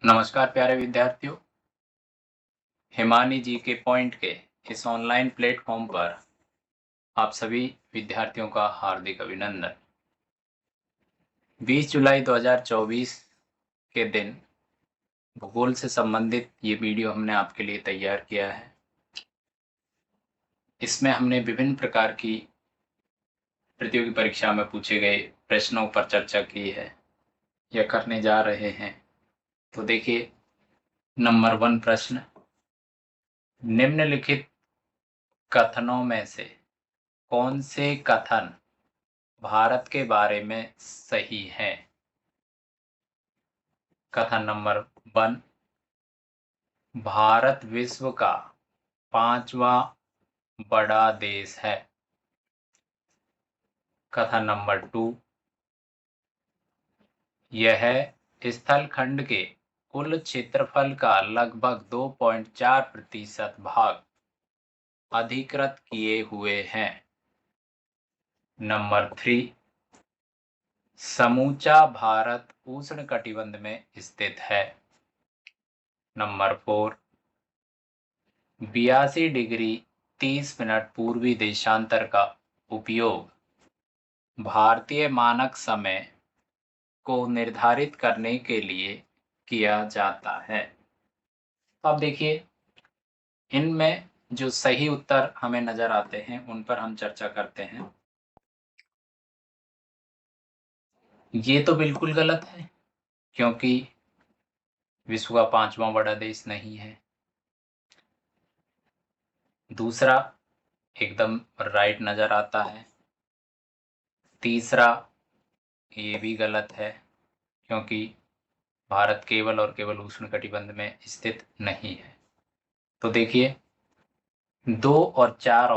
नमस्कार प्यारे विद्यार्थियों। हिमानी जी के पॉइंट के इस ऑनलाइन प्लेटफॉर्म पर आप सभी विद्यार्थियों का हार्दिक अभिनंदन। 20 जुलाई 2024 के दिन भूगोल से संबंधित ये वीडियो हमने आपके लिए तैयार किया है। इसमें हमने विभिन्न प्रकार की प्रतियोगी परीक्षा में पूछे गए प्रश्नों पर चर्चा की है या करने जा रहे हैं। तो देखिए, नंबर 1 प्रश्न, निम्नलिखित कथनों में से कौन से कथन भारत के बारे में सही है? कथन नंबर 1, भारत विश्व का 5वां बड़ा देश है। कथन नंबर 2, यह स्थलखंड के कुल क्षेत्रफल का लगभग 2.4% भाग अधिकृत किए हुए हैं। नंबर 3, समूचा भारत उष्णकटिबंध में स्थित है। नंबर 4, 82 डिग्री 30 मिनट पूर्वी देशांतर का उपयोग भारतीय मानक समय को निर्धारित करने के लिए किया जाता है। अब देखिए, इनमें जो सही उत्तर हमें नजर आते हैं उन पर हम चर्चा करते हैं। ये तो बिल्कुल गलत है, क्योंकि विश्व का 5वां बड़ा देश नहीं है। दूसरा एकदम राइट नजर आता है। तीसरा ये भी गलत है, क्योंकि भारत केवल और केवल उष्णकटिबंध में स्थित नहीं है। तो देखिए, 2 और 4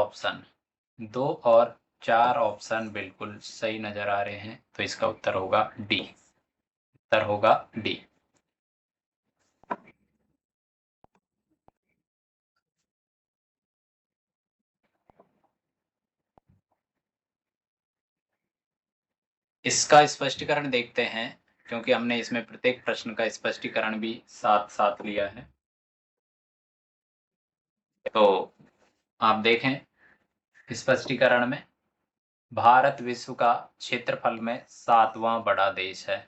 ऑप्शन बिल्कुल सही नजर आ रहे हैं। तो इसका उत्तर होगा डी। उत्तर होगा डी। इसका स्पष्टीकरण देखते हैं, क्योंकि हमने इसमें प्रत्येक प्रश्न का स्पष्टीकरण भी साथ साथ लिया है। तो आप देखें स्पष्टीकरण में, भारत विश्व का क्षेत्रफल में 7वां बड़ा देश है।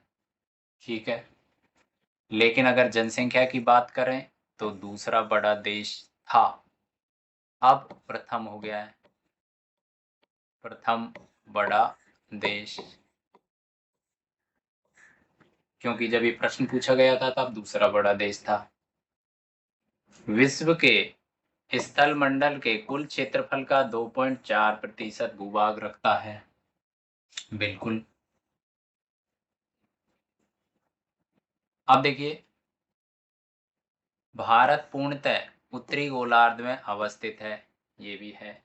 ठीक है, लेकिन अगर जनसंख्या की बात करें तो दूसरा बड़ा देश था, अब प्रथम हो गया है। प्रथम बड़ा देश, क्योंकि जब ये प्रश्न पूछा गया था तब दूसरा बड़ा देश था। विश्व के स्थल मंडल के कुल क्षेत्रफल का 2.4% भूभाग रखता है। बिल्कुल। अब देखिए, भारत पूर्णतः उत्तरी गोलार्ध में अवस्थित है। ये भी है।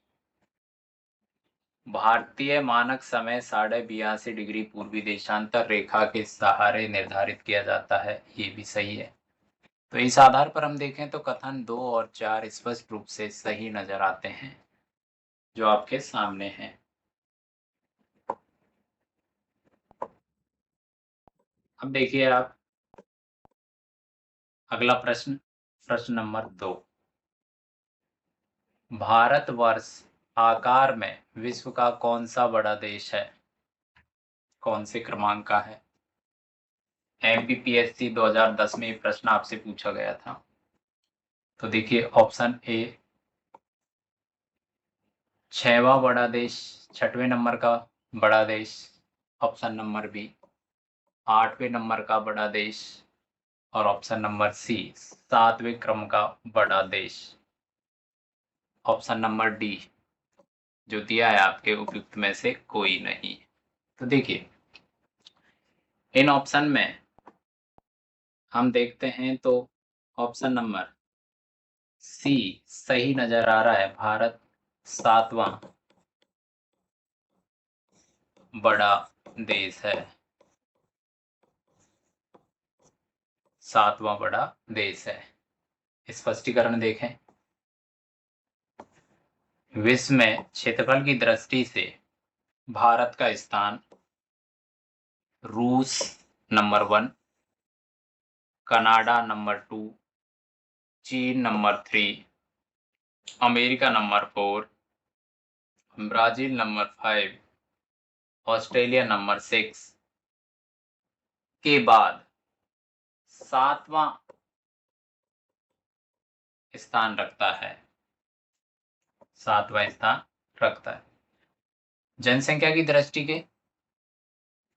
भारतीय मानक समय 82.5 डिग्री पूर्वी देशांतर रेखा के सहारे निर्धारित किया जाता है। ये भी सही है। तो इस आधार पर हम देखें तो कथन 2 और 4 स्पष्ट रूप से सही नजर आते हैं, जो आपके सामने हैं। अब देखिए आप अगला प्रश्न, प्रश्न नंबर 2, भारतवर्ष आकार में विश्व का कौन सा बड़ा देश है? कौन से क्रमांक का है? एमपीपीएससी 2010 में ये प्रश्न आपसे पूछा गया था। तो देखिए, ऑप्शन ए 6वां बड़ा देश, 6वें नंबर का बड़ा देश। ऑप्शन नंबर बी 8वें नंबर का बड़ा देश। और ऑप्शन नंबर सी 7वें क्रम का बड़ा देश। ऑप्शन नंबर डी जो दिया है आपके उपयुक्त में से कोई नहीं। तो देखिए, इन ऑप्शन में हम देखते हैं तो ऑप्शन नंबर सी सही नजर आ रहा है। भारत 7वां बड़ा देश है। 7वां बड़ा देश है। स्पष्टीकरण देखें, विश्व में क्षेत्रफल की दृष्टि से भारत का स्थान रूस नंबर 1, कनाडा नंबर 2, चीन number 3, America number 4, Brazil number 5, Australia number 6 के बाद 7वां स्थान रखता है, 7वां स्थान रखता है। जनसंख्या की दृष्टि के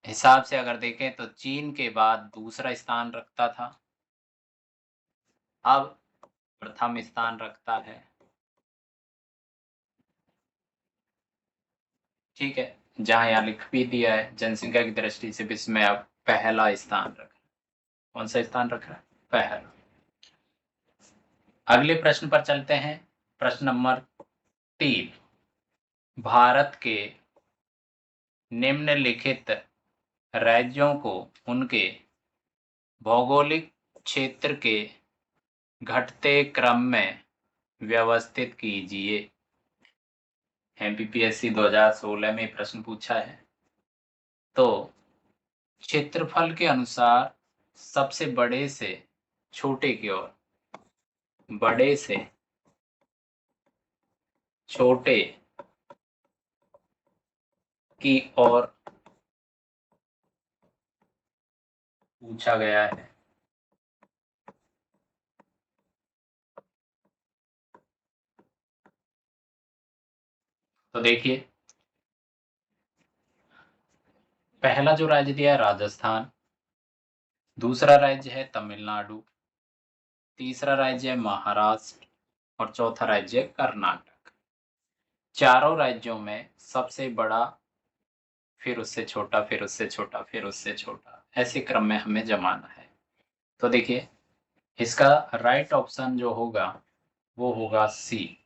हिसाब से अगर देखें तो चीन के बाद दूसरा स्थान रखता था, अब प्रथम स्थान रखता है। ठीक है, जहां यहाँ लिख भी दिया है जनसंख्या की दृष्टि से विश्व में अब पहला स्थान रख रहा है। कौन सा स्थान रख रहा है? पहला। अगले प्रश्न पर चलते हैं। प्रश्न नंबर 3, भारत के निम्नलिखित राज्यों को उनके भौगोलिक क्षेत्र के घटते क्रम में व्यवस्थित कीजिए। एमपीपीएससी 2016 में प्रश्न पूछा है। तो क्षेत्रफल के अनुसार सबसे बड़े से छोटे की ओर, बड़े से छोटे की ओर पूछा गया है। तो देखिए, पहला जो राज्य दिया है राजस्थान, दूसरा राज्य है तमिलनाडु, तीसरा राज्य है महाराष्ट्र और चौथा राज्य है कर्नाटक। चारों राज्यों में सबसे बड़ा, फिर उससे छोटा, फिर उससे छोटा, फिर उससे छोटा, ऐसे क्रम में हमें जमाना है। तो देखिए, इसका राइट ऑप्शन जो होगा वो होगा सी।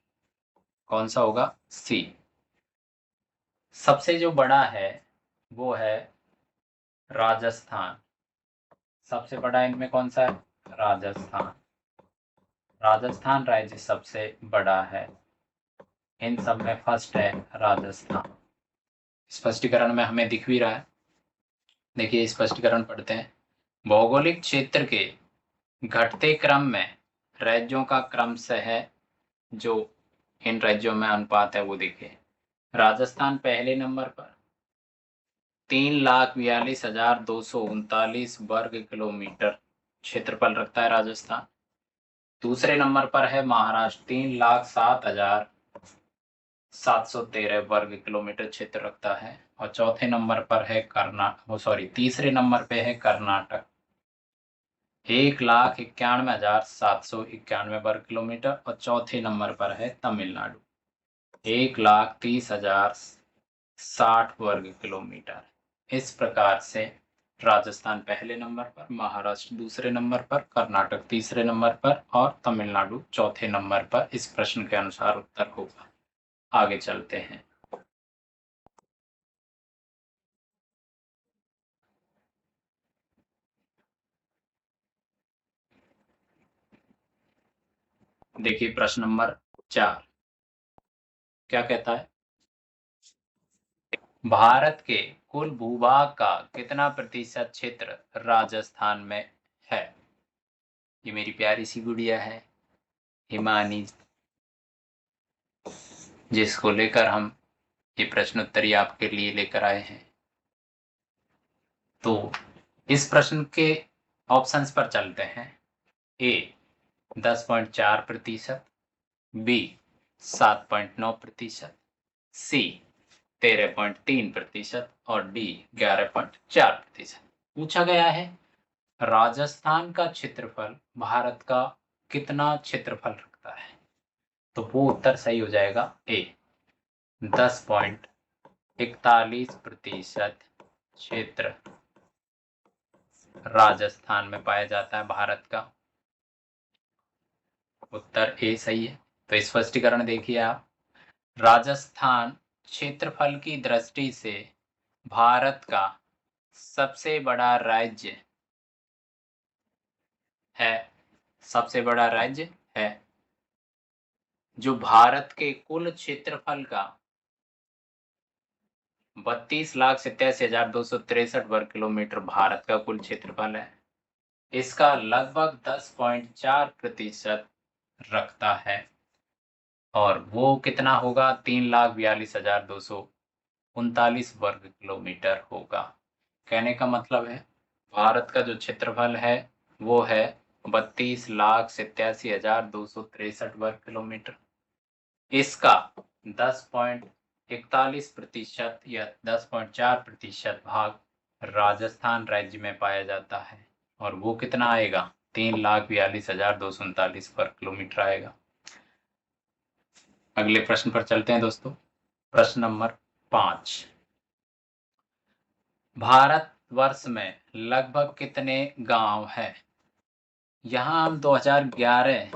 कौन सा होगा? सी। सबसे जो बड़ा है वो है राजस्थान। सबसे बड़ा इनमें कौन सा है? राजस्थान। राजस्थान राज्य सबसे बड़ा है, इन सब में फर्स्ट है राजस्थान। स्पष्टीकरण में हमें दिख भी रहा है। देखिए, स्पष्टीकरण पढ़ते हैं। भौगोलिक क्षेत्र के घटते क्रम में राज्यों का क्रम से है, जो इन राज्यों में अनुपात है वो देखिए। राजस्थान पहले नंबर पर 3,42,239 वर्ग किलोमीटर क्षेत्रफल रखता है राजस्थान। दूसरे नंबर पर है महाराष्ट्र, 3,07,713 वर्ग किलोमीटर क्षेत्र रखता है। और चौथे नंबर पर है तीसरे नंबर पे है कर्नाटक, 1,91,791 वर्ग किलोमीटर। और चौथे नंबर पर है तमिलनाडु, 1,30,060 वर्ग किलोमीटर। इस प्रकार से राजस्थान पहले नंबर पर, महाराष्ट्र दूसरे नंबर पर, कर्नाटक तीसरे नंबर पर और तमिलनाडु चौथे नंबर पर इस प्रश्न के अनुसार उत्तर होगा। आगे चलते हैं। देखिए, प्रश्न नंबर 4 क्या कहता है? भारत के कुल भूभाग का कितना प्रतिशत क्षेत्र राजस्थान में है? ये मेरी प्यारी सी गुड़िया है हिमानी, जिसको लेकर हम ये प्रश्नोत्तरी आपके लिए लेकर आए हैं। तो इस प्रश्न के ऑप्शंस पर चलते हैं। ए 10.4%, बी 7.9%, सी 13.3% और डी 11.4%। पूछा गया है राजस्थान का क्षेत्रफल भारत का कितना क्षेत्रफल रखता है, तो वो उत्तर सही हो जाएगा ए, 10.41% क्षेत्र राजस्थान में पाया जाता है भारत का। उत्तर ए सही है। तो स्पष्टीकरण देखिए आप, राजस्थान क्षेत्रफल की दृष्टि से भारत का सबसे बड़ा राज्य है, सबसे बड़ा राज्य है, जो भारत के कुल क्षेत्रफल का 32,87,263 वर्ग किलोमीटर भारत का कुल क्षेत्रफल है। इसका लगभग 10.4% रखता है और वो कितना होगा? 3,42,239 वर्ग किलोमीटर होगा। कहने का मतलब है भारत का जो क्षेत्रफल है वो है 32,87,263 वर्ग किलोमीटर। इसका 10.41% या 10.4% भाग राजस्थान राज्य में पाया जाता है और वो कितना आएगा? 3,42,239 वर्ग किलोमीटर आएगा। अगले प्रश्न पर चलते हैं दोस्तों। प्रश्न नंबर 5। भारत वर्ष में लगभग कितने गांव हैं? यहां हम 2011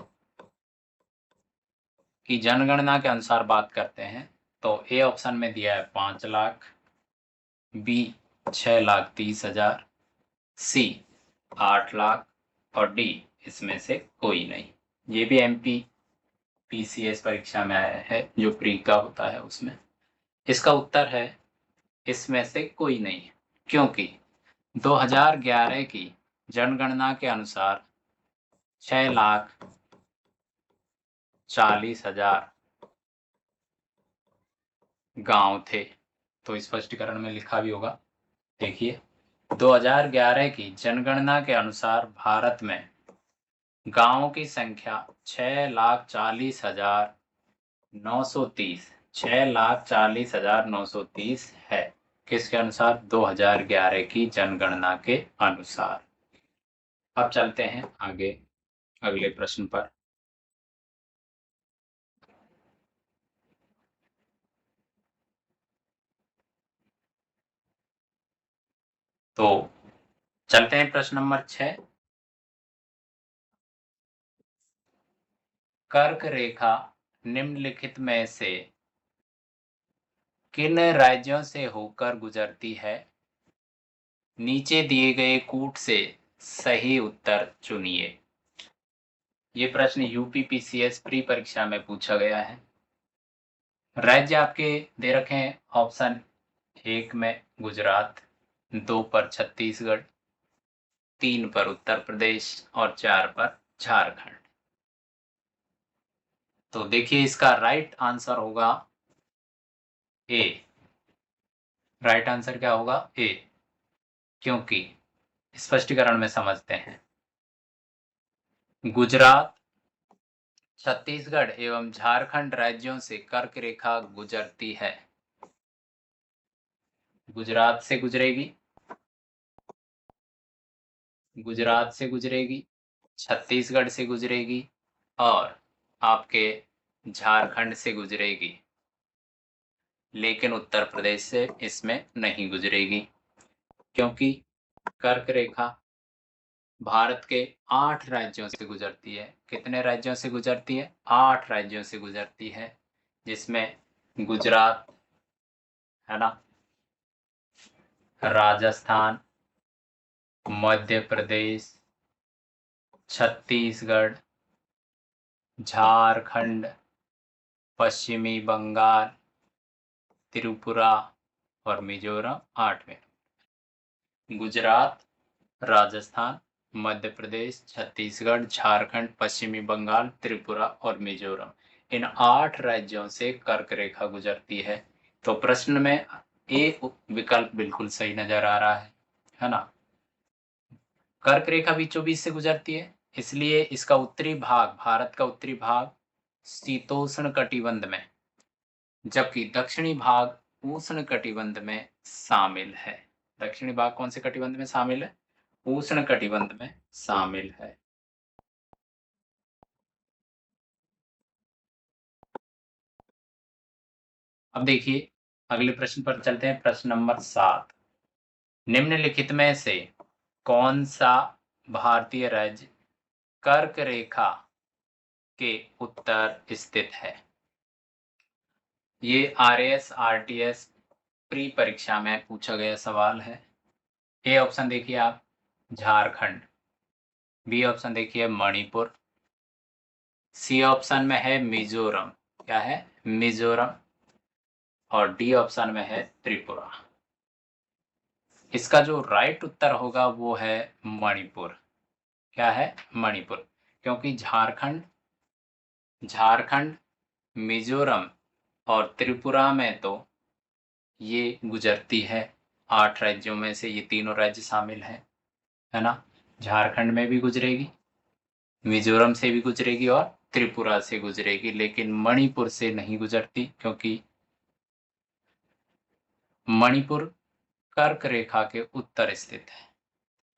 की जनगणना के अनुसार बात करते हैं तो ए ऑप्शन में दिया है 5 लाख, बी 6,30,000, सी 8 लाख और डी इसमें से कोई नहीं। ये भी एमपी पीसीएस परीक्षा में आया है जो प्री का होता है उसमें। इसका उत्तर है इसमें से कोई नहीं, क्योंकि 2011 की जनगणना के अनुसार 6,40,000 गांव थे। तो स्पष्टीकरण में लिखा भी होगा, देखिए 2011 की जनगणना के अनुसार भारत में गांवों की संख्या 6,40,930 6,40,930 है। किसके अनुसार? 2011 की जनगणना के अनुसार। अब चलते हैं आगे अगले प्रश्न पर। तो चलते हैं प्रश्न नंबर 6। कर्क रेखा निम्नलिखित में से किन राज्यों से होकर गुजरती है? नीचे दिए गए कूट से सही उत्तर चुनिए। ये प्रश्न यूपीपीसीएस प्री परीक्षा में पूछा गया है। राज्य आपके दे रखे हैं ऑप्शन 1 में गुजरात, 2 पर छत्तीसगढ़, 3 पर उत्तर प्रदेश और 4 पर झारखंड। तो देखिए इसका राइट आंसर होगा ए। राइट आंसर क्या होगा? ए, क्योंकि स्पष्टीकरण में समझते हैं। गुजरात, छत्तीसगढ़ एवं झारखंड राज्यों से कर्क रेखा गुजरती है। गुजरात से गुजरेगी, गुजरात से गुजरेगी, छत्तीसगढ़ से गुजरेगी और आपके झारखंड से गुजरेगी, लेकिन उत्तर प्रदेश से इसमें नहीं गुजरेगी, क्योंकि कर्क रेखा भारत के 8 राज्यों से गुजरती है। कितने राज्यों से गुजरती है? 8 राज्यों से गुजरती है, जिसमें गुजरात है ना, राजस्थान, मध्य प्रदेश, छत्तीसगढ़, झारखंड, पश्चिमी बंगाल, त्रिपुरा और मिजोरम 8वें। गुजरात, राजस्थान, मध्य प्रदेश, छत्तीसगढ़, झारखंड, पश्चिमी बंगाल, त्रिपुरा और मिजोरम, इन 8 राज्यों से कर्क रेखा गुजरती है। तो प्रश्न में ए विकल्प बिल्कुल सही नजर आ रहा है ना। कर्क रेखा बीचों बीच से गुजरती है, इसलिए इसका उत्तरी भाग, भारत का उत्तरी भाग शीतोष्ण कटिबंध में, जबकि दक्षिणी भाग उष्ण कटिबंध में शामिल है। दक्षिणी भाग कौन से कटिबंध में शामिल है? उष्ण कटिबंध में शामिल है। अब देखिए अगले प्रश्न पर चलते हैं। प्रश्न नंबर 7। निम्नलिखित में से कौन सा भारतीय राज्य कर्क रेखा के उत्तर स्थित है? ये आरएएस आरटीएस प्री परीक्षा में पूछा गया सवाल है। ए ऑप्शन देखिए आप, झारखंड, बी ऑप्शन देखिए मणिपुर, सी ऑप्शन में है मिजोरम, क्या है? मिजोरम, और डी ऑप्शन में है त्रिपुरा। इसका जो राइट उत्तर होगा वो है मणिपुर। क्या है? मणिपुर। क्योंकि झारखंड, मिजोरम और त्रिपुरा में तो ये गुजरती है। 8 राज्यों में से ये तीनों राज्य शामिल हैं, है ना। झारखंड में भी गुजरेगी, मिजोरम से भी गुजरेगी और त्रिपुरा से गुजरेगी, लेकिन मणिपुर से नहीं गुजरती, क्योंकि मणिपुर कर्क रेखा के उत्तर स्थित है।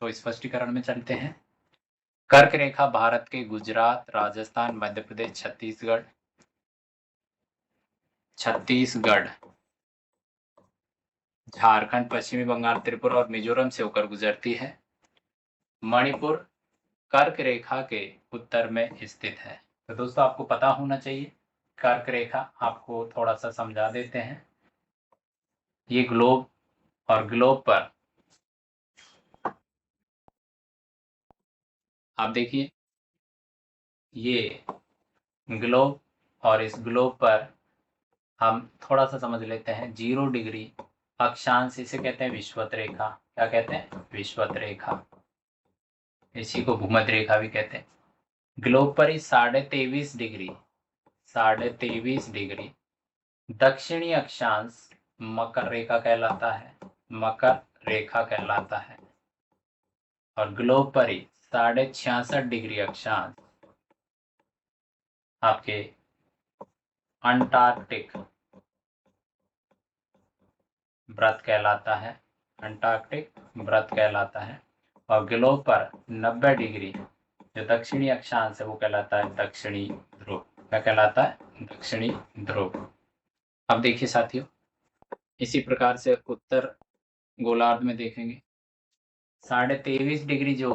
तो स्पष्टीकरण में चलते हैं। कर्क रेखा भारत के गुजरात, राजस्थान, मध्य प्रदेश, छत्तीसगढ़, झारखंड, पश्चिमी बंगाल, त्रिपुरा और मिजोरम से होकर गुजरती है। मणिपुर कर्क रेखा के उत्तर में स्थित है। तो दोस्तों आपको पता होना चाहिए कर्क रेखा। आपको थोड़ा सा समझा देते हैं। ये ग्लोब, और ग्लोब पर आप देखिए, ये ग्लोब, और इस ग्लोब पर हम थोड़ा सा समझ लेते हैं। 0 डिग्री अक्षांश, इसे कहते हैं विषुवत रेखा। क्या कहते हैं? विषुवत रेखा। इसी को भूमध्य रेखा भी कहते हैं। ग्लोब पर ही 23.5 डिग्री दक्षिणी अक्षांश मकर रेखा कहलाता है। मकर रेखा कहलाता है। और ग्लोब पर ही 66.5 डिग्री अक्षांश आपके अंटार्कटिक व्रत कहलाता है। अंटार्कटिक व्रत कहलाता है। और ग्लोब पर 90 डिग्री जो दक्षिणी अक्षांश है वो कहलाता है दक्षिणी ध्रुव। क्या कहलाता है? दक्षिणी ध्रुव। अब देखिए साथियों, इसी प्रकार से उत्तर गोलार्ध में देखेंगे, 23.5 डिग्री जो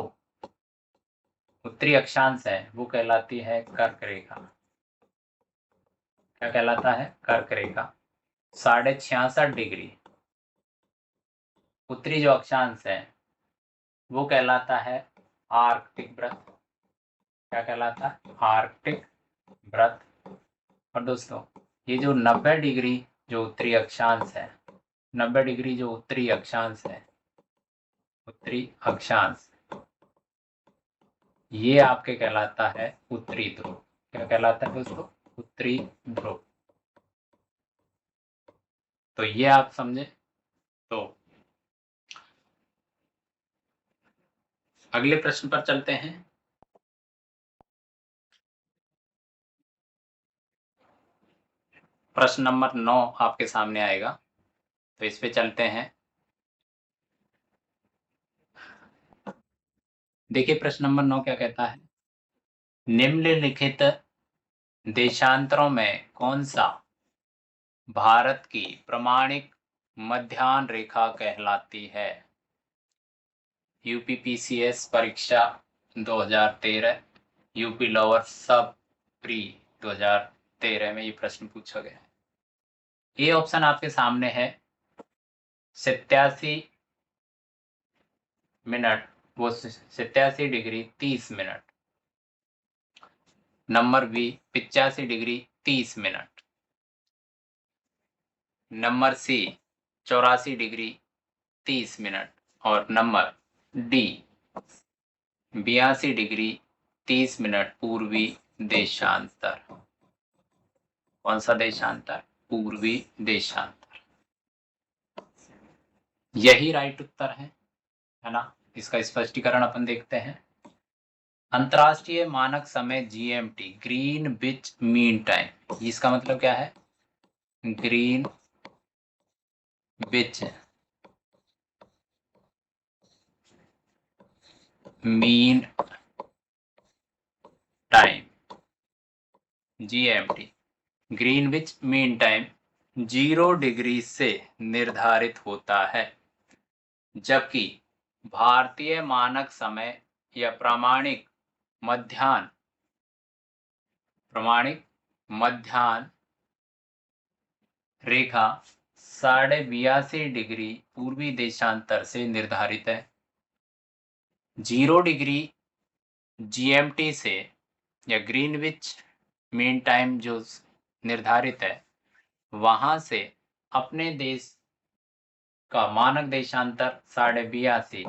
उत्तरी अक्षांश है वो कहलाती है कर्क रेखा। क्या कहलाता है? कर्क रेखा। 66.5 डिग्री उत्तरी जो अक्षांश है वो कहलाता है आर्कटिक व्रत। क्या कहलाता है? आर्कटिक व्रत। और दोस्तों ये जो 90 डिग्री जो उत्तरी अक्षांश है, 90 डिग्री जो उत्तरी अक्षांश है, उत्तरी अक्षांश, ये आपके कहलाता है उत्तरी ध्रुव। क्या कहलाता है दोस्तों? उत्तरी ध्रुव। तो ये आप समझे। तो अगले प्रश्न पर चलते हैं। प्रश्न नंबर 9 आपके सामने आएगा, तो इस पे चलते हैं। देखिए प्रश्न नंबर 9 क्या कहता है। निम्नलिखित देशांतरों में कौन सा भारत की प्रमाणिक मध्याह्न रेखा कहलाती है? यूपीपीसीएस परीक्षा 2013, यूपी लोअर सब प्री 2013 में ये प्रश्न पूछा गया है। ये ऑप्शन आपके सामने है। 87 मिनट, वो 87 degree 30 minute. Number B 85 degree 30 minute. Number C 84 degree 30 minute. और नंबर डी 82 डिग्री 30 मिनट पूर्वी देशांतर। कौन सा देशांतर? पूर्वी देशांतर। यही राइट उत्तर है ना। इसका स्पष्टीकरण अपन देखते हैं। अंतर्राष्ट्रीय मानक समय जीएमटी, ग्रीनविच मीन टाइम, इसका मतलब क्या है? Green which mean time, GMT, Greenwich mean time 0 degree से निर्धारित होता है, जबकि भारतीय मानक समय या प्रमाणिक मध्याह्न रेखा 82.5 डिग्री पूर्वी देशांतर से निर्धारित है। 0 डिग्री जीएमटी से या ग्रीनविच मीन टाइम जो निर्धारित है, वहां से अपने देश का मानक देशांतर 82.5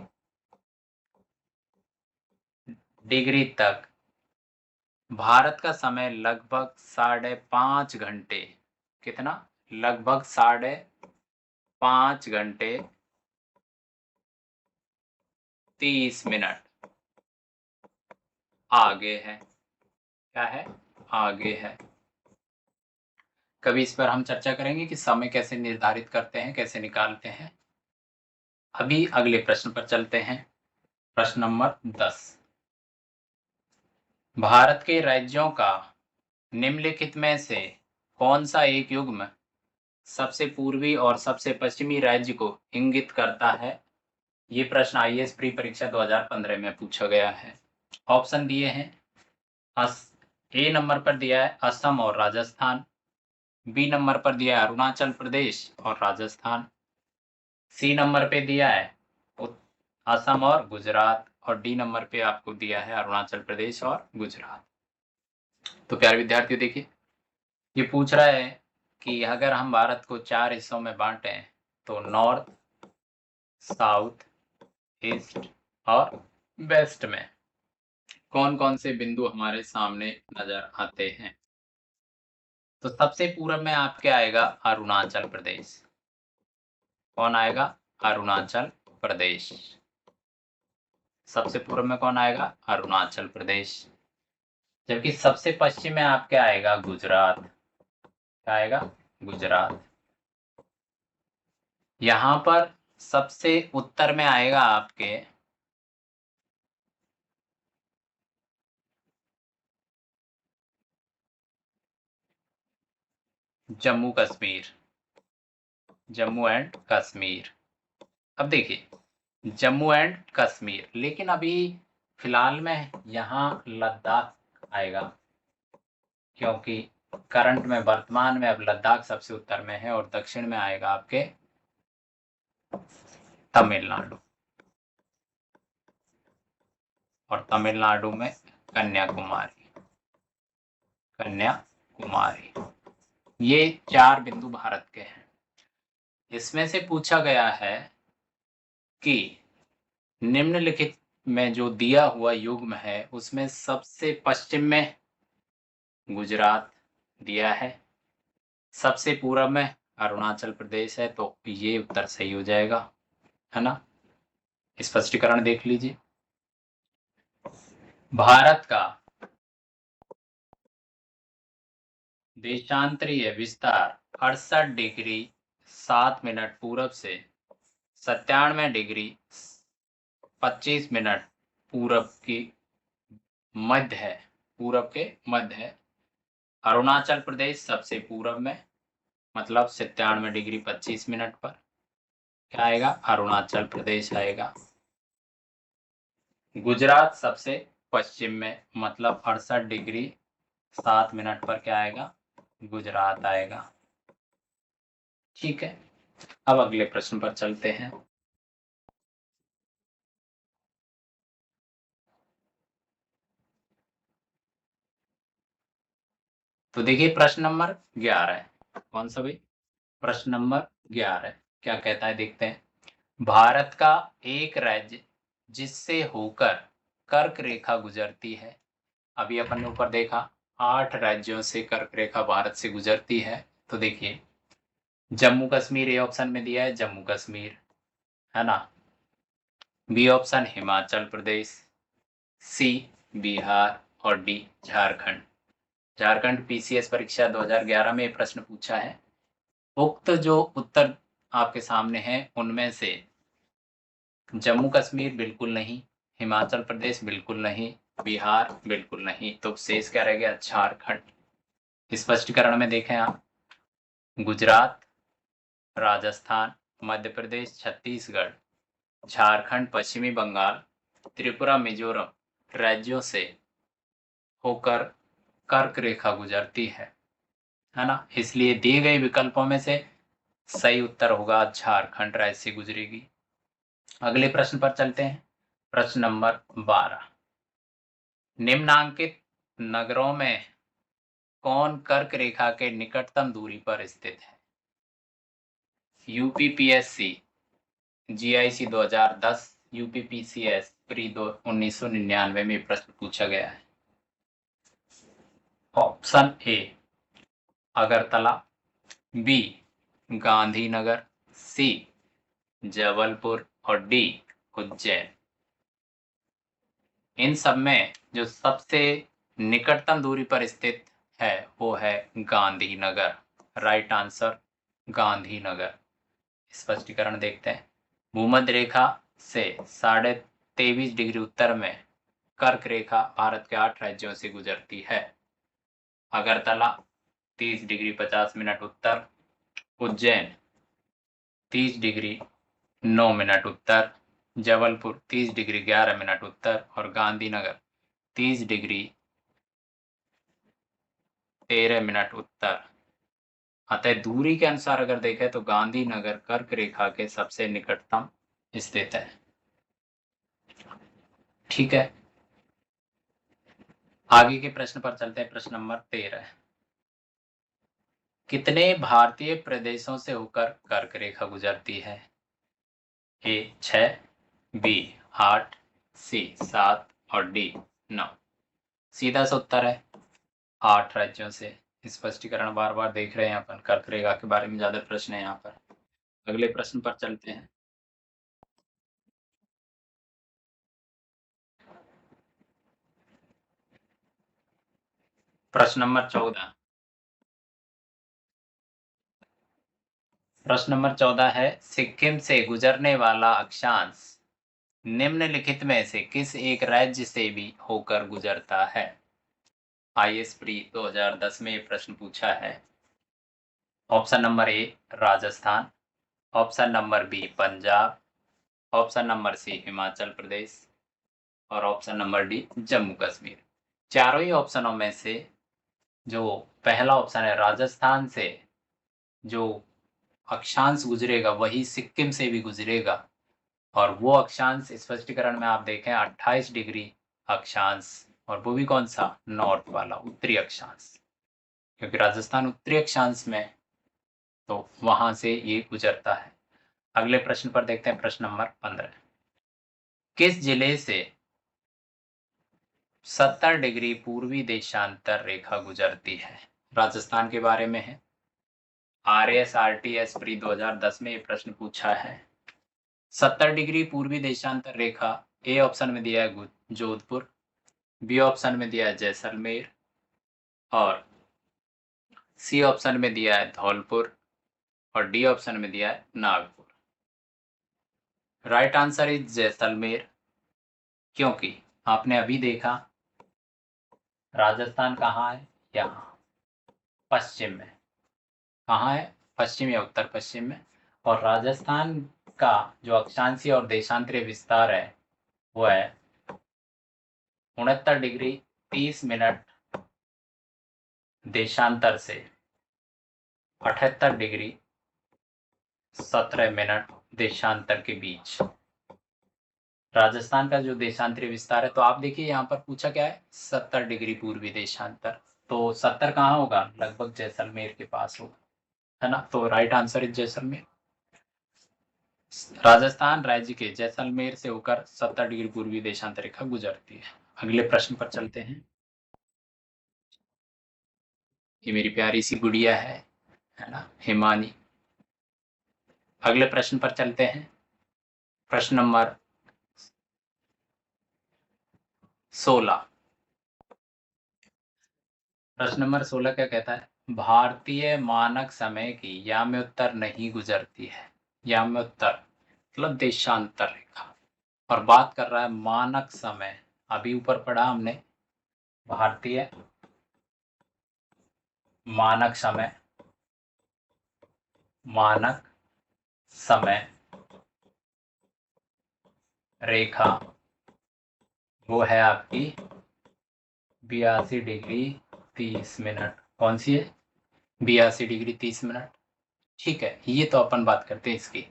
डिग्री तक भारत का समय लगभग 5.5 घंटे, कितना? लगभग 5.5 घंटे 30 मिनट आगे है। क्या है? आगे है। कभी इस पर हम चर्चा करेंगे कि समय कैसे निर्धारित करते हैं, कैसे निकालते हैं। अभी अगले प्रश्न पर चलते हैं। प्रश्न नंबर 10। भारत के राज्यों का निम्नलिखित में से कौन सा एक युग्म सबसे पूर्वी और सबसे पश्चिमी राज्य को इंगित करता है? ये प्रश्न आईएएस प्री परीक्षा 2015 में पूछा गया है। ऑप्शन दिए हैं। ए नंबर पर दिया है असम और राजस्थान, बी नंबर पर दिया है अरुणाचल प्रदेश और राजस्थान, सी नंबर पे दिया है असम और गुजरात, और डी नंबर पे आपको दिया है अरुणाचल प्रदेश और गुजरात। तो प्यारे विद्यार्थियों, देखिए ये पूछ रहा है कि अगर हम भारत को 4 हिस्सों में बांटें तो नॉर्थ, साउथ, ईस्ट और वेस्ट में कौन कौन से बिंदु हमारे सामने नजर आते हैं? तो सबसे पूर्व में आपके आएगा अरुणाचल प्रदेश। कौन आएगा? अरुणाचल प्रदेश। सबसे पूर्व में कौन आएगा? अरुणाचल प्रदेश। जबकि सबसे पश्चिम में आपके आएगा गुजरात। क्या आएगा? गुजरात। यहां पर सबसे उत्तर में आएगा आपके जम्मू कश्मीर, जम्मू एंड कश्मीर। अब देखिए जम्मू एंड कश्मीर, लेकिन अभी फिलहाल में यहाँ लद्दाख आएगा, क्योंकि करंट में वर्तमान में अब लद्दाख सबसे उत्तर में है और दक्षिण में आएगा आपके तमिलनाडु, और तमिलनाडु में कन्याकुमारी। कन्याकुमारी, ये 4 बिंदु भारत के हैं। इसमें से पूछा गया है कि निम्नलिखित में जो दिया हुआ युग्म है उसमें सबसे पश्चिम में गुजरात दिया है, सबसे पूर्व में अरुणाचल प्रदेश है, तो ये उत्तर सही हो जाएगा, है ना। स्पष्टीकरण देख लीजिए। भारत का देशांतरीय विस्तार 68 डिग्री 7 मिनट पूरब से 97 डिग्री 25 मिनट पूरब की मध्य है, पूरब के मध्य है। अरुणाचल प्रदेश सबसे पूरब में, मतलब 97 डिग्री 25 मिनट पर क्या आएगा? अरुणाचल प्रदेश आएगा। गुजरात सबसे पश्चिम में, मतलब 68 डिग्री 7 मिनट पर क्या आएगा? गुजरात आएगा। ठीक है, अब अगले प्रश्न पर चलते हैं। तो देखिए प्रश्न नंबर 11 है। कौन सा भाई? प्रश्न नंबर 11 क्या कहता है, देखते हैं। भारत का एक राज्य जिससे होकर कर्क रेखा गुजरती है। अभी अपन ने ऊपर देखा 8 राज्यों से कर्क रेखा भारत से गुजरती है। तो देखिए जम्मू कश्मीर ए ऑप्शन में दिया है, जम्मू कश्मीर, है ना। बी ऑप्शन हिमाचल प्रदेश, सी बिहार और डी झारखंड। झारखंड पीसीएस परीक्षा 2011 में प्रश्न पूछा है। उक्त जो उत्तर आपके सामने हैं उनमें से जम्मू कश्मीर बिल्कुल नहीं, हिमाचल प्रदेश बिल्कुल नहीं, बिहार बिल्कुल नहीं, तो शेष क्या रह गया? झारखंड। स्पष्टीकरण में देखें आप, गुजरात, राजस्थान, मध्य प्रदेश, छत्तीसगढ़, झारखंड, पश्चिमी बंगाल, त्रिपुरा, मिजोरम राज्यों से होकर कर्क रेखा गुजरती है ना। इसलिए दिए गए विकल्पों में से सही उत्तर होगा झारखंड राज्य से गुजरेगी। अगले प्रश्न पर चलते हैं। प्रश्न नंबर 12। निम्नांकित नगरों में कौन कर्क रेखा के निकटतम दूरी पर स्थित है? यूपीपीएससी, जीआईसी 2010, यूपीपीसीएस प्री 1999 में प्रश्न पूछा गया है। Option A Agartala, B Gandhinagar, C Jabalpur और डी उज्जैन। इन सब में जो सबसे निकटतम दूरी पर स्थित है वो है गांधीनगर। Right answer Gandhinagar. स्पष्टीकरण देखते हैं। भूमध्य रेखा से 23.5 डिग्री उत्तर में कर्क रेखा भारत के 8 राज्यों से गुजरती है। अगरतला 30 डिग्री 50 मिनट उत्तर, उज्जैन 30 डिग्री 9 मिनट उत्तर, जबलपुर 30 डिग्री 11 मिनट उत्तर और गांधीनगर 30 डिग्री 13 मिनट उत्तर। अतः दूरी के अनुसार अगर देखें तो गांधीनगर कर्क रेखा के सबसे निकटतम स्थित है। ठीक है, आगे के प्रश्न पर चलते हैं। प्रश्न नंबर 13। कितने भारतीय प्रदेशों से होकर कर्क रेखा गुजरती है? ए 6, बी 8, सी 7 और डी 9। सीधा सा उत्तर है 8 राज्यों से। स्पष्टीकरण बार बार देख रहे हैं अपन। कर्क रेखा के बारे में ज्यादा प्रश्न है यहाँ पर। अगले प्रश्न पर चलते हैं। प्रश्न नंबर 14। प्रश्न नंबर 14 है, सिक्किम से गुजरने वाला अक्षांश निम्नलिखित में से किस एक राज्य से भी होकर गुजरता है? आईएएस प्री 2010 में ये प्रश्न पूछा है। Option number A Rajasthan, option number B Punjab, option number C Himachal Pradesh और option number D Jammu Kashmir. चारों ही ऑप्शनों में से जो पहला ऑप्शन है राजस्थान से जो अक्षांश गुजरेगा वही सिक्किम से भी गुजरेगा और वो अक्षांश स्पष्टीकरण में आप देखें 28 डिग्री अक्षांश, और वो भी कौन सा? नॉर्थ वाला, उत्तरी अक्षांश, क्योंकि राजस्थान उत्तरी अक्षांश में, तो वहां से ये गुजरता है। अगले प्रश्न पर देखते हैं। प्रश्न नंबर 15। किस जिले से 70 डिग्री पूर्वी देशांतर रेखा गुजरती है? राजस्थान के बारे में है। RSRTS प्री 2010 में ये प्रश्न पूछा है। 70 डिग्री पूर्वी देशांतर रेखा ए ऑप्शन में दिया है जोधपुर, बी ऑप्शन में दिया है जैसलमेर और सी ऑप्शन में दिया है धौलपुर और डी ऑप्शन में दिया है Nagpur. Right answer is Jaisalmer, क्योंकि आपने अभी देखा राजस्थान कहाँ है? यहाँ पश्चिम में। कहाँ है? पश्चिम या उत्तर पश्चिम में। और राजस्थान का जो अक्षांशीय और देशांतरीय विस्तार है वो है 69 डिग्री 30 मिनट देशांतर से 78 डिग्री 17 मिनट देशांतर के बीच राजस्थान का जो देशांतरीय विस्तार है। तो आप देखिए यहाँ पर पूछा क्या है? 70 डिग्री पूर्वी देशांतर। तो 70 कहाँ होगा? लगभग जैसलमेर के पास होगा, है ना। तो right answer is Jaisalmer. Rajasthan राज्य के जैसलमेर से होकर 70 डिग्री पूर्वी देशांतर रेखा गुजरती है। अगले प्रश्न पर चलते हैं। ये मेरी प्यारी सी गुड़िया है ना, हिमानी। अगले प्रश्न पर चलते हैं। प्रश्न नंबर 16। प्रश्न नंबर 16 क्या कहता है? भारतीय मानक समय की याम्योत्तर नहीं गुजरती है। याम्योत्तर मतलब देशांतर रेखा, और बात कर रहा है मानक समय। अभी ऊपर पढ़ा हमने भारतीय मानक समय, मानक समय रेखा वो है आपकी 82 डिग्री 30 मिनट। कौन सी है? 82 डिग्री 30 मिनट। ठीक है, ये तो अपन बात करते हैं इसकी।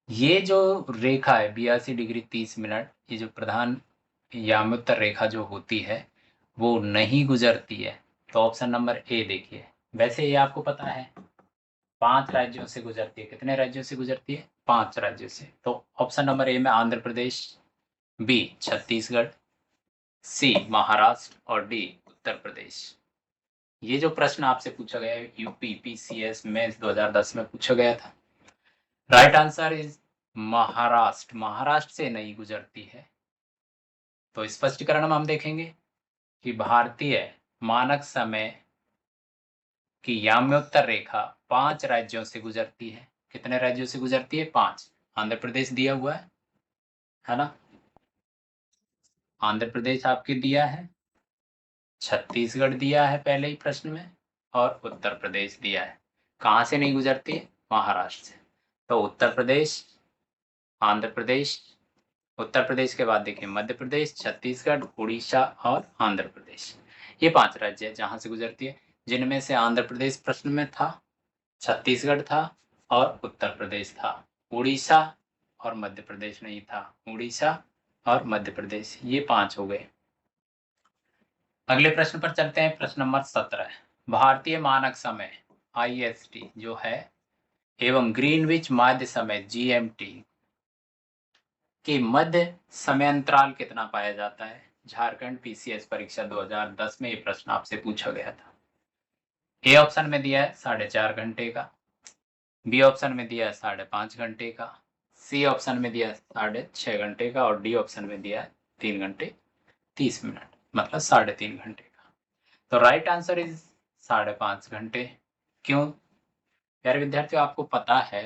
ये जो रेखा है 82 डिग्री 30 मिनट, ये जो प्रधान याम्योत्तर रेखा जो होती है वो नहीं गुजरती है। तो ऑप्शन नंबर ए देखिए। वैसे ये आपको पता है 5 राज्यों से गुजरती है। कितने राज्यों से गुजरती है? 5 राज्यों से। तो ऑप्शन नंबर ए में आंध्र प्रदेश, बी छत्तीसगढ़, सी महाराष्ट्र और डी उत्तर प्रदेश। ये जो प्रश्न आपसे पूछा गया है यूपी पीसीएस मेंस 2010 में पूछा गया था। Right answer is Maharashtra. Maharashtra से नहीं गुजरती है। तो स्पष्टीकरण में हम देखेंगे कि भारतीय मानक समय की याम्योत्तर रेखा 5 राज्यों से गुजरती है। कितने राज्यों से गुजरती है? 5। आंध्र प्रदेश दिया हुआ है ना? आंध्र प्रदेश आपके दिया है, छत्तीसगढ़ दिया है पहले ही प्रश्न में, और उत्तर प्रदेश दिया है। कहाँ से नहीं गुजरती है? महाराष्ट्र से। तो उत्तर प्रदेश, आंध्र प्रदेश, उत्तर प्रदेश के बाद देखिए मध्य प्रदेश, छत्तीसगढ़, उड़ीसा और आंध्र प्रदेश। ये 5 राज्य है जहां से गुजरती है, जिनमें से आंध्र प्रदेश प्रश्न में था, छत्तीसगढ़ था और उत्तर प्रदेश था। उड़ीसा और मध्य प्रदेश नहीं था। उड़ीसा और मध्य प्रदेश, ये 5 हो गए। अगले प्रश्न पर चलते हैं। प्रश्न नंबर 17। भारतीय मानक समय IST जो है एवं ग्रीनविच माध्य समय GMT के मध्य समय अंतराल कितना पाया जाता है? झारखंड PCS परीक्षा 2010 में ये प्रश्न आपसे पूछा गया था। ए ऑप्शन में दिया है 4.5 घंटे का, बी ऑप्शन में दिया है 5.5 घंटे का, सी ऑप्शन में दिया है 6.5 घंटे का और डी ऑप्शन में दिया है 3 घंटे 30 मिनट, मतलब 3.5 घंटे का। तो राइट आंसर इज 5.5 घंटे। क्यों? प्यारे विद्यार्थियों, आपको पता है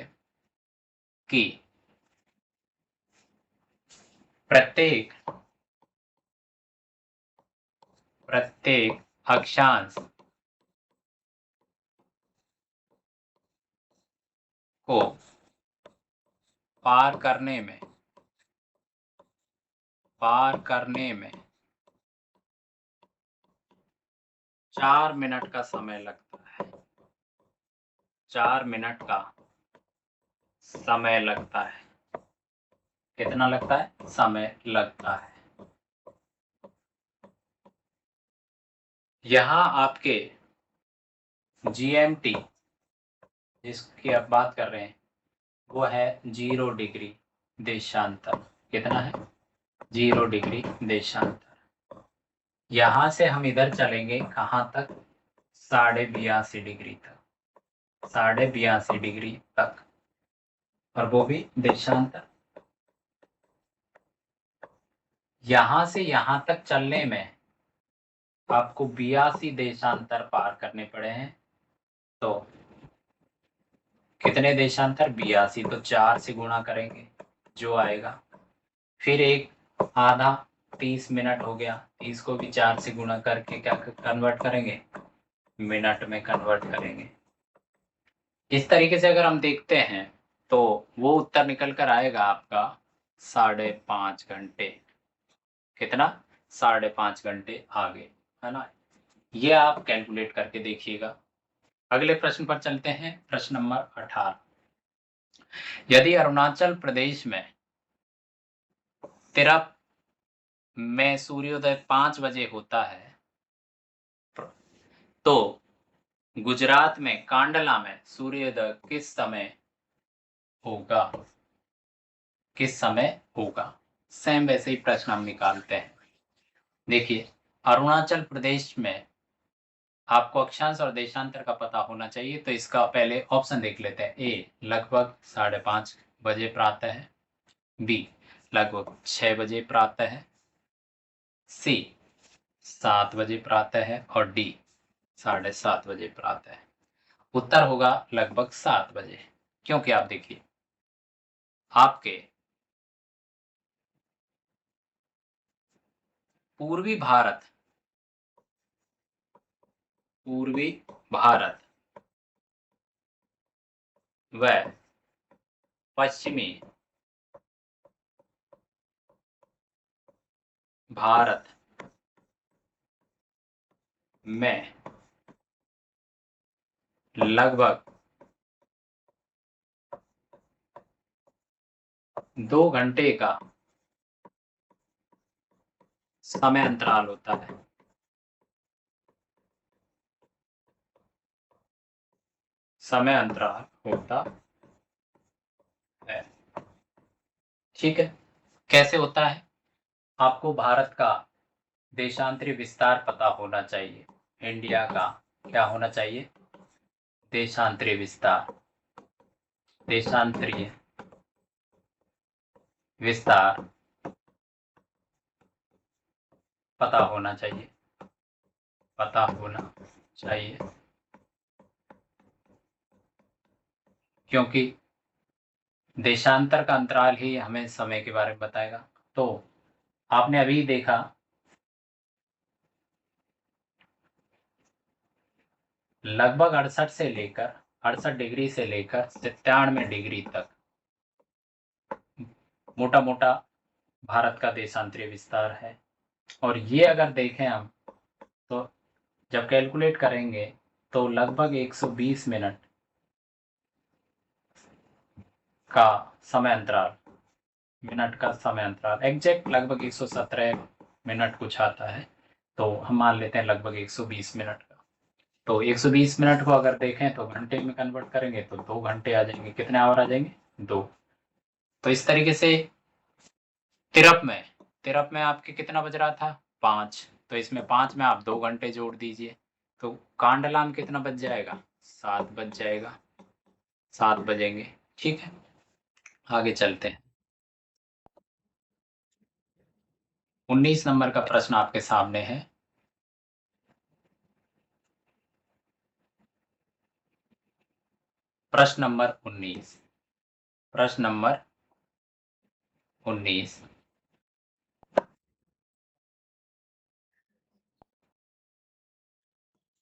कि प्रत्येक अक्षांश को पार करने में 4 मिनट का समय लगता है। 4 मिनट का समय लगता है। कितना लगता है? समय लगता है। यहाँ आपके GMT जिसकी आप बात कर रहे हैं वो है 0 डिग्री देशांतर। कितना है? 0 डिग्री देशांतर। यहां से हम इधर चलेंगे कहां तक? 82.5 डिग्री तक। 82.5 डिग्री तक, और वो भी देशांतर। यहां से यहां तक चलने में आपको 82 देशांतर पार करने पड़े हैं। तो कितने देशांतर? 82। तो 4 से गुणा करेंगे जो आएगा, फिर एक आधा 30 मिनट हो गया, 30 को भी 4 से गुणा करके क्या कन्वर्ट करेंगे? मिनट में कन्वर्ट करेंगे। इस तरीके से अगर हम देखते हैं तो वो उत्तर निकल कर आएगा आपका 5.5 घंटे। कितना? 5.5 घंटे आगे, है ना? ये आप कैलकुलेट करके देखिएगा। अगले प्रश्न पर चलते हैं। प्रश्न नंबर 18। यदि अरुणाचल प्रदेश में तिरप में सूर्योदय 5 बजे होता है तो गुजरात में कांडला में सूर्योदय किस समय होगा? किस समय होगा? सेम वैसे ही प्रश्न हम निकालते हैं। देखिए, अरुणाचल प्रदेश में आपको अक्षांश और देशांतर का पता होना चाहिए, तो इसका पहले ऑप्शन देख लेते हैं। ए लगभग 5:30 बजे प्रातः है, बी लगभग 6 बजे प्रातः है, सी 7 बजे प्रातः है और डी 7:30 बजे प्रातः है। उत्तर होगा लगभग 7 बजे, क्योंकि आप देखिए आपके पूर्वी भारत व पश्चिमी भारत में लगभग 2 घंटे का समय अंतराल होता है। समय अंतराल होता है। ठीक है, कैसे होता है? आपको भारत का देशांतरी विस्तार पता होना चाहिए। इंडिया का क्या होना चाहिए? देशांतरी विस्तार, देशांतरीय विस्तार पता होना चाहिए, पता होना चाहिए, क्योंकि देशांतर का अंतराल ही हमें समय के बारे में बताएगा। तो आपने अभी देखा लगभग 68 डिग्री से लेकर 97 डिग्री तक मोटा मोटा भारत का देशांतरीय विस्तार है। और ये अगर देखें हम, तो जब कैलकुलेट करेंगे तो लगभग 120 मिनट का समय अंतराल, मिनट का समय अंतराल एग्जैक्ट लगभग 117 मिनट कुछ आता है, तो हम मान लेते हैं लगभग 120 मिनट का। तो 120 मिनट को अगर देखें तो घंटे में कन्वर्ट करेंगे तो 2 घंटे आ जाएंगे। कितने आवर आ जाएंगे? 2। तो इस तरीके से तिरप में आपके कितना बज रहा था? 5। तो इसमें 5 में आप 2 घंटे जोड़ दीजिए, तो कांडला में कितना बज जाएगा? 7 बज जाएगा, 7 बजेंगे। ठीक है, आगे चलते हैं। 19 नंबर का प्रश्न आपके सामने है। प्रश्न नंबर 19, प्रश्न नंबर 19।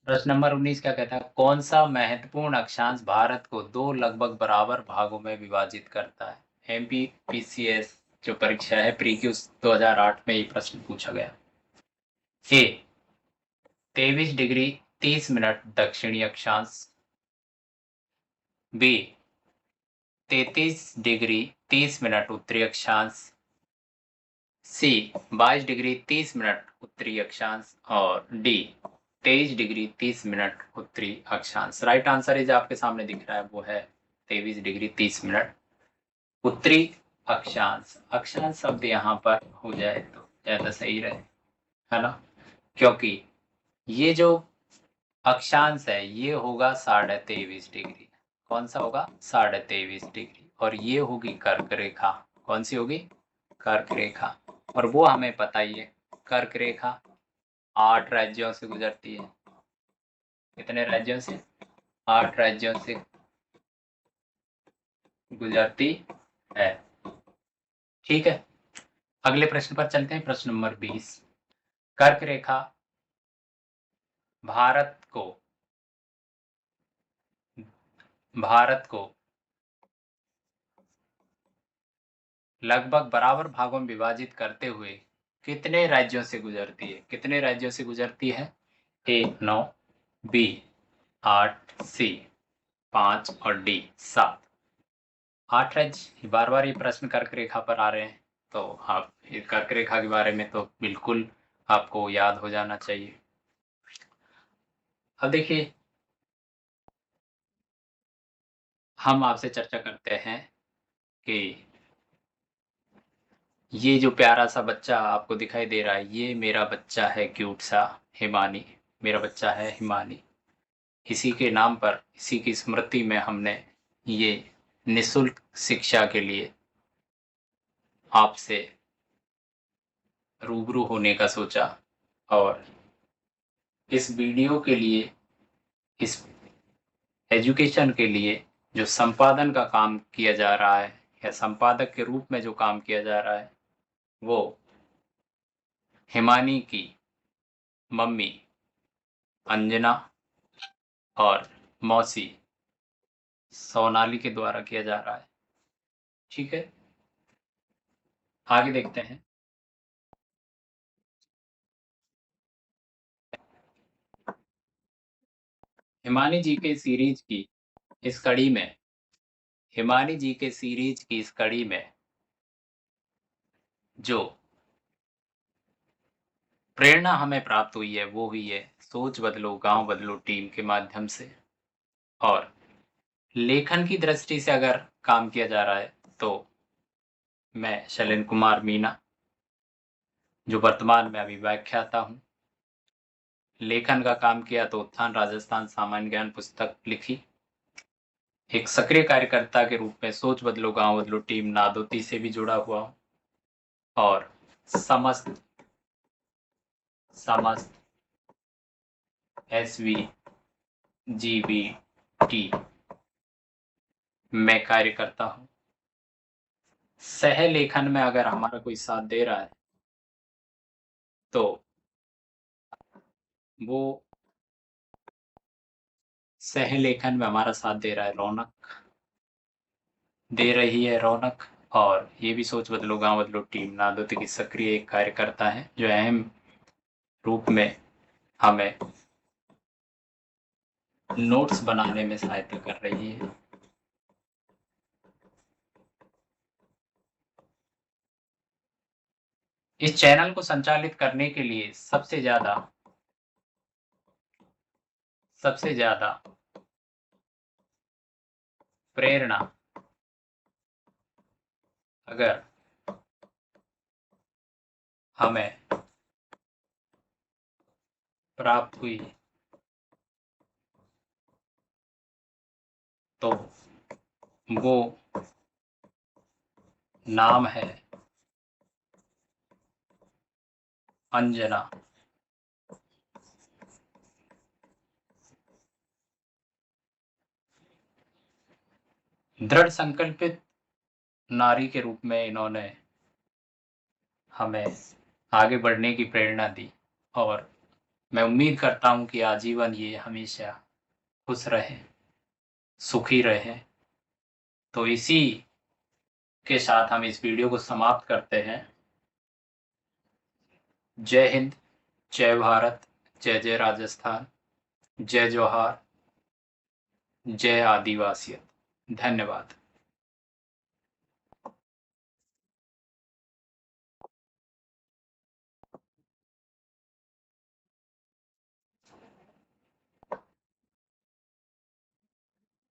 प्रश्न नंबर 19 क्या कहता है? कौन सा महत्वपूर्ण अक्षांश भारत को 2 लगभग बराबर भागों में विभाजित करता है? एमपीपीसीएस जो परीक्षा है प्री क्यू 2008 में ये प्रश्न पूछा गया। ए 23 डिग्री 30 मिनट दक्षिणी अक्षांश, बी 33 डिग्री 30 मिनट उत्तरी अक्षांश, सी 22 डिग्री 30 मिनट उत्तरी अक्षांश, और डी 23 डिग्री 30 मिनट उत्तरी अक्षांश। राइट आंसर इज आपके सामने दिख रहा है, वो है 23 डिग्री 30 मिनट उत्तरी अक्षांश। अक्षांश शब्द यहाँ पर हो जाए तो ज्यादा सही रहे, है ना, क्योंकि ये जो अक्षांश है ये होगा 23.5 डिग्री। कौन सा होगा? 23.5 डिग्री। और ये होगी कर्क रेखा। कौन सी होगी? कर्क रेखा। और वो हमें पता ही है, कर्क रेखा 8 राज्यों से गुजरती है। कितने राज्यों से? 8 राज्यों से गुजरती है। ठीक है, अगले प्रश्न पर चलते हैं। प्रश्न नंबर 20। कर्क रेखा भारत को भारत को लगभग बराबर भागों में विभाजित करते हुए कितने राज्यों से गुजरती है? कितने राज्यों से गुजरती है? ए 9, बी 8, सी 5 और डी 7। 8 राज्य। बार बार ये प्रश्न कर्क रेखा पर आ रहे हैं, तो आप ये कर्क रेखा के बारे में तो बिल्कुल आपको याद हो जाना चाहिए। अब देखिए, हम आपसे चर्चा करते हैं कि ये जो प्यारा सा बच्चा आपको दिखाई दे रहा है, ये मेरा बच्चा है क्यूट सा, हिमानी। मेरा बच्चा है हिमानी। इसी के नाम पर, इसी की स्मृति में हमने ये निःशुल्क शिक्षा के लिए आपसे रूबरू होने का सोचा। और इस वीडियो के लिए, इस एजुकेशन के लिए जो संपादन का काम किया जा रहा है, या संपादक के रूप में जो काम किया जा रहा है, वो हिमानी की मम्मी अंजना और मौसी सोनाली के द्वारा किया जा रहा है। ठीक है, आगे देखते हैं। हिमानी जी के सीरीज की इस कड़ी में हिमानी जी के सीरीज की इस कड़ी में जो प्रेरणा हमें प्राप्त हुई है वो हुई है सोच बदलो गांव बदलो टीम के माध्यम से। और लेखन की दृष्टि से अगर काम किया जा रहा है तो मैं शैलेंद्र कुमार मीना जो वर्तमान में अभी व्याख्याता हूँ। लेखन का काम किया तो उत्थान राजस्थान सामान्य ज्ञान पुस्तक लिखी। एक सक्रिय कार्यकर्ता के रूप में सोच बदलो गांव बदलो टीम नादोती से भी जुड़ा हुआ हूँ और समस्त SVGBT में कार्य करता हूँ। सह लेखन में अगर हमारा कोई साथ दे रहा है तो वो सह लेखन में हमारा साथ दे रहा है रौनक, दे रही है रौनक। और ये भी सोच बदलो गांव बदलो टीम नादोती की सक्रिय एक कार्यकर्ता है जो अहम रूप में हमें नोट्स बनाने में सहायता कर रही है। इस चैनल को संचालित करने के लिए सबसे ज्यादा प्रेरणा अगर हमें प्राप्त हुई तो वो नाम है अंजना। दृढ़ संकल्पित नारी के रूप में इन्होंने हमें आगे बढ़ने की प्रेरणा दी और मैं उम्मीद करता हूँ कि आजीवन ये हमेशा खुश रहे, सुखी रहे। तो इसी के साथ हम इस वीडियो को समाप्त करते हैं। जय हिंद, जय भारत, जय जय राजस्थान, जय जोहार, जय आदिवासियत। धन्यवाद।